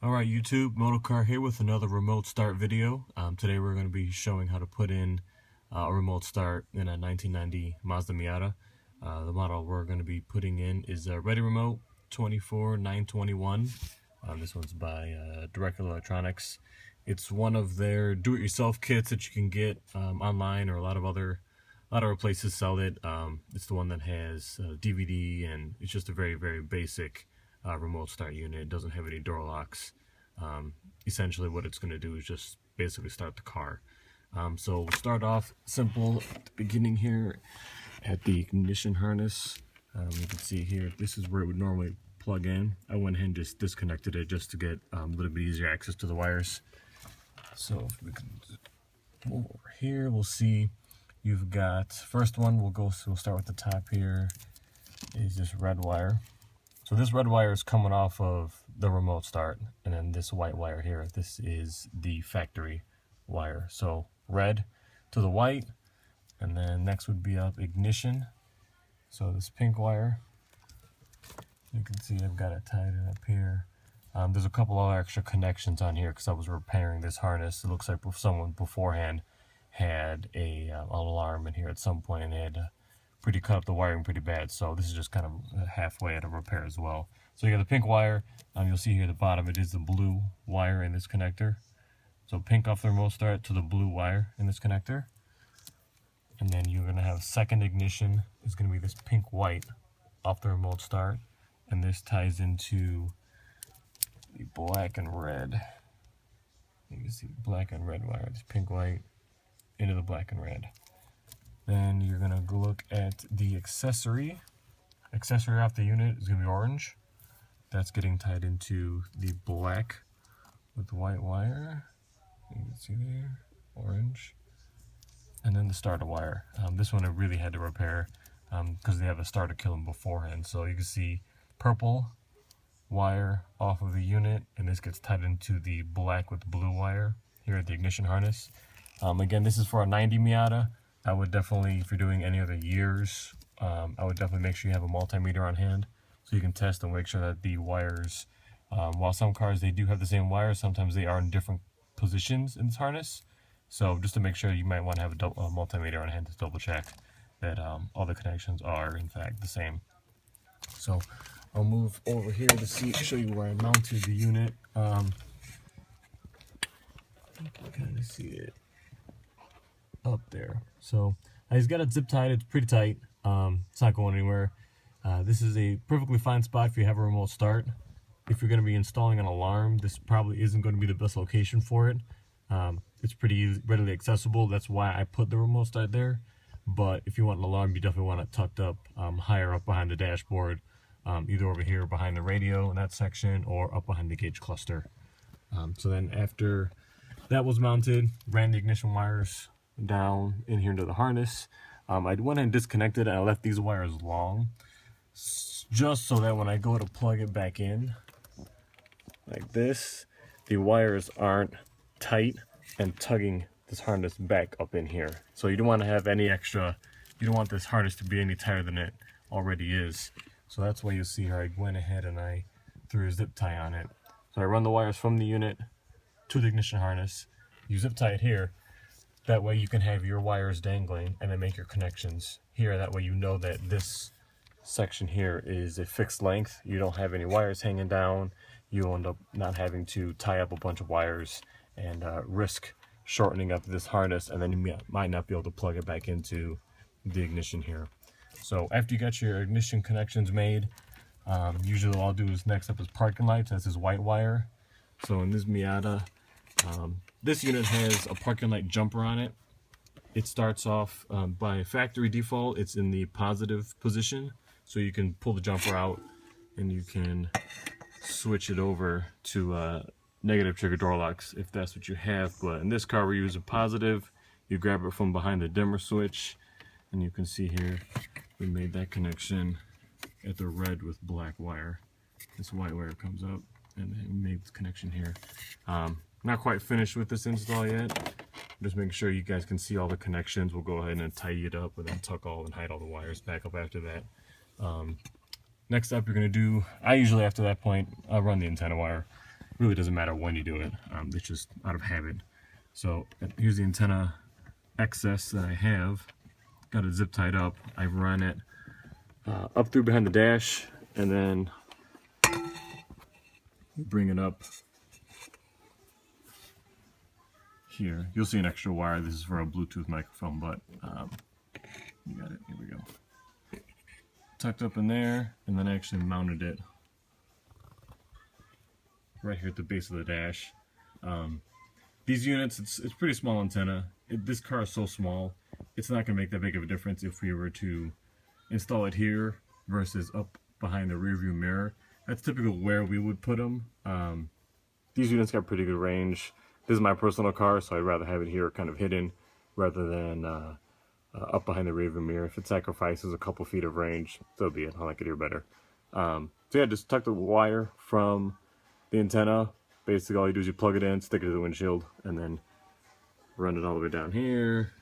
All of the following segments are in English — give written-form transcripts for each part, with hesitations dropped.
Alright YouTube, MotoCARR here with another remote start video. Today we're going to be showing how to put in a remote start in a 1990 Mazda Miata. The model we're going to be putting in is a Ready Remote 24921. This one's by Directed Electronics. It's one of their do-it-yourself kits that you can get online, or a lot of other places sell it. It's the one that has DVD, and it's just a very, very basic remote start unit. It doesn't have any door locks. Essentially what it's going to do is just basically start the car. So we'll start off simple at the beginning here at the ignition harness. You can see here, this is where it would normally plug in. I went ahead and just disconnected it just to get a little bit easier access to the wires. So if we can move over here, we'll see you've got, first one, we'll start with the top here, is this red wire. So this red wire is coming off of the remote start, and then this white wire here, this is the factory wire. So red to the white, and then next would be up ignition. So this pink wire, you can see I've got it tied in up here. There's a couple other extra connections on here because I was repairing this harness. It looks like someone beforehand had an alarm in here at some point, and they had cut up the wiring pretty bad. So this is just kind of halfway at a repair as well. So you got the pink wire. You'll see here at the bottom it is the blue wire in this connector. So pink off the remote start to the blue wire in this connector. And then you're going to have second ignition is going to be this pink white off the remote start. And this ties into the black and red. You can see black and red wire. This pink white into the black and red. Then you're going to go look at the accessory. Accessory off the unit is going to be orange. That's getting tied into the black with the white wire. You can see there, orange. And then the starter wire. This one I really had to repair because they have a starter killing beforehand. So you can see purple wire off of the unit, and this gets tied into the black with blue wire here at the ignition harness. Again, this is for a 90 Miata. I would definitely, if you're doing any other years, I would definitely make sure you have a multimeter on hand so you can test and make sure that the wires, while some cars they do have the same wires, sometimes they are in different positions in this harness. So just to make sure, you might want to have a multimeter on hand to double check that all the connections are in fact the same. So I'll move over here to show you where I mounted the unit. You can kind of see it up there. So he's got it zip tied. It's pretty tight. It's not going anywhere. This is a perfectly fine spot if you have a remote start. If you're going to be installing an alarm, this probably isn't going to be the best location for it. It's pretty readily accessible. That's why I put the remote start there. But if you want an alarm, you definitely want it tucked up higher up behind the dashboard, either over here behind the radio in that section or up behind the gauge cluster. So then after that was mounted, ran the ignition wires down in here into the harness. I went ahead and disconnected, and I left these wires long just so that when I go to plug it back in like this, the wires aren't tight and tugging this harness back up in here. So you don't want to have any extra, you don't want this harness to be any tighter than it already is. So that's why you'll see here I went ahead and I threw a zip tie on it. So I run the wires from the unit to the ignition harness. You zip tie it here. That way you can have your wires dangling and then make your connections here. That way you know that this section here is a fixed length. You don't have any wires hanging down. You'll end up not having to tie up a bunch of wires and risk shortening up this harness, and then you might not be able to plug it back into the ignition here. So after you got your ignition connections made, usually all I'll do is next up is parking lights. That's this white wire. So in this Miata, this unit has a parking light jumper on it. It starts off by factory default, it's in the positive position. So you can pull the jumper out and you can switch it over to negative trigger door locks if that's what you have. But in this car we're using positive. You grab it from behind the dimmer switch, and you can see here we made that connection at the red with black wire. This white wire comes up, and then we made this connection here. Not quite finished with this install yet. Just making sure you guys can see all the connections. We'll go ahead and tidy it up and then tuck all and hide all the wires back up after that. Next up, you're going to do, I usually after that point, I'll run the antenna wire. really doesn't matter when you do it. It's just out of habit. So here's the antenna excess that I have. Got it zip tied up. I run it up through behind the dash, and then bring it up here. You'll see an extra wire. This is for a Bluetooth microphone, but you got it. Here we go. Tucked up in there, and then I actually mounted it right here at the base of the dash. These units, it's pretty small antenna. This car is so small, it's not going to make that big of a difference if we were to install it here versus up behind the rear view mirror. That's typically where we would put them. These units got pretty good range. This is my personal car, so I'd rather have it here kind of hidden rather than up behind the rear view mirror. If it sacrifices a couple feet of range, so be it. I like it here better. So yeah, just tuck the wire from the antenna. Basically all you do is you plug it in, stick it to the windshield, and then run it all the way down here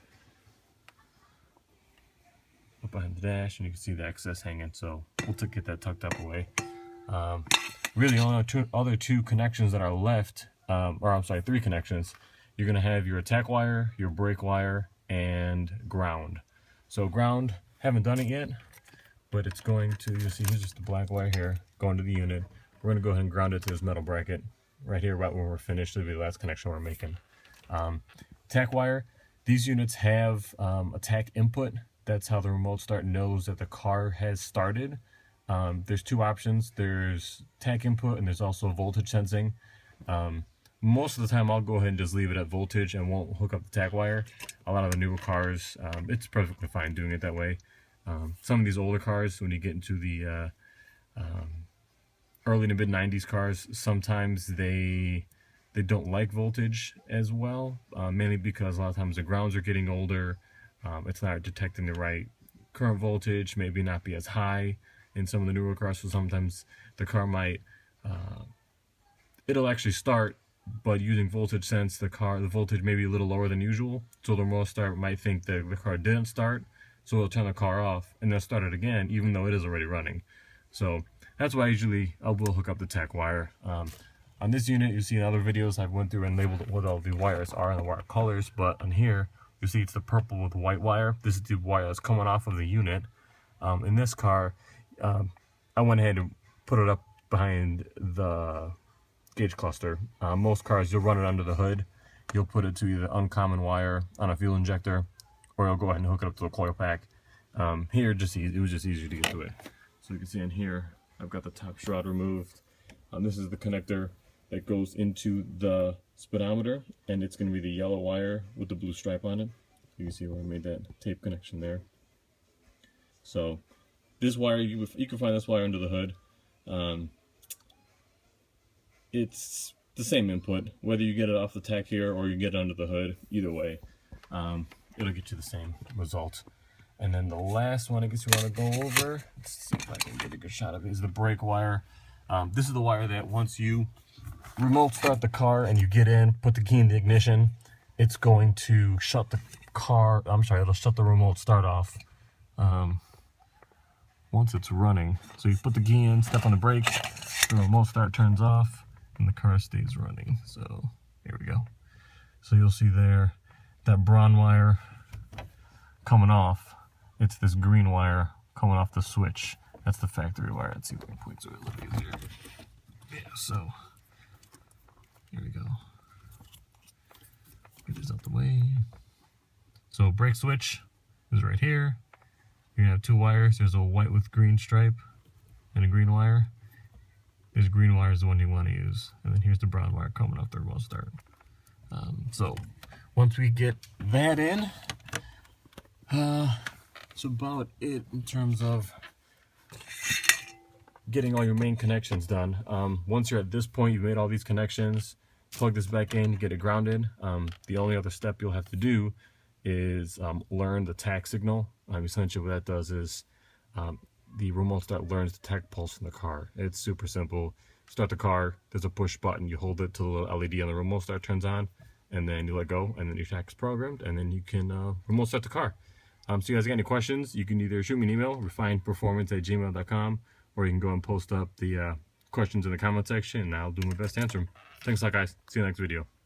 up behind the dash, and you can see the excess hanging, so we'll get that tucked up away. Really only other two connections that are left, or I'm sorry, 3 connections. You're going to have your attack wire, your brake wire, and ground. So ground, haven't done it yet, but it's going to, you'll see here's just the black wire here going to the unit. We're going to go ahead and ground it to this metal bracket right here, right when we're finished. It'll be the last connection we're making. Attack wire, these units have attack input. That's how the remote start knows that the car has started. There's 2 options. There's attack input and there's also voltage sensing. Most of the time I'll go ahead and just leave it at voltage and won't hook up the attack wire. A lot of the newer cars, it's perfectly fine doing it that way. Some of these older cars, when you get into the early to mid 90s cars, sometimes they don't like voltage as well, mainly because a lot of times the grounds are getting older. It's not detecting the right current voltage, maybe not be as high in some of the newer cars, so sometimes the car might it'll actually start, but using voltage sense, the voltage may be a little lower than usual, so the remote start might think that the car didn't start, so it'll turn the car off and then start it again even though it is already running. So that's why I will hook up the attack wire. On this unit, you see in other videos I've went through and labeled what all the wires are and the wire colors, but on here you see it's the purple with white wire. This is the wire that's coming off of the unit. In this car, I went ahead and put it up behind the gauge cluster. Most cars, you'll run it under the hood. You'll put it to either uncommon wire on a fuel injector, or you'll go ahead and hook it up to a coil pack. Here, it was just easier to get to it. So you can see in here, I've got the top shroud removed. This is the connector that goes into the speedometer, and it's going to be the yellow wire with the blue stripe on it. You can see where I made that tape connection there. So this wire, you can find this wire under the hood. It's the same input, whether you get it off the tack here or you get it under the hood. Either way, it'll get you the same result. And then the last one I guess we want to go over, let's see if I can get a good shot of it, is the brake wire. This is the wire that once you remote start the car and you get in, put the key in the ignition, it's going to shut the car, it'll shut the remote start off once it's running. So you put the key in, step on the brake, the remote start turns off, and the car stays running. So here we go. So you'll see there, that brown wire coming off, it's this green wire coming off the switch. That's the factory wire. Let's see if we can point to it a little bit here. Yeah, so here we go. Get this out the way. So brake switch is right here. You're gonna have 2 wires. There's a white with green stripe and a green wire. This green wire is the one you want to use. And then here's the brown wire coming off the remote start. So once we get that in, that's about it in terms of getting all your main connections done. Once you're at this point, you've made all these connections, plug this back in, get it grounded. The only other step you'll have to do is learn the tach signal. Essentially what that does is the remote start learns the tach pulse in the car. It's super simple. Start the car, there's a push button, you hold it till the little LED on the remote start turns on, and then you let go, and then your tach is programmed, and then you can remote start the car. So you guys got any questions, you can either shoot me an email, refinedperformance@gmail.com, or you can go and post up the questions in the comment section, and I'll do my best to answer them. Thanks a lot, guys. See you next video.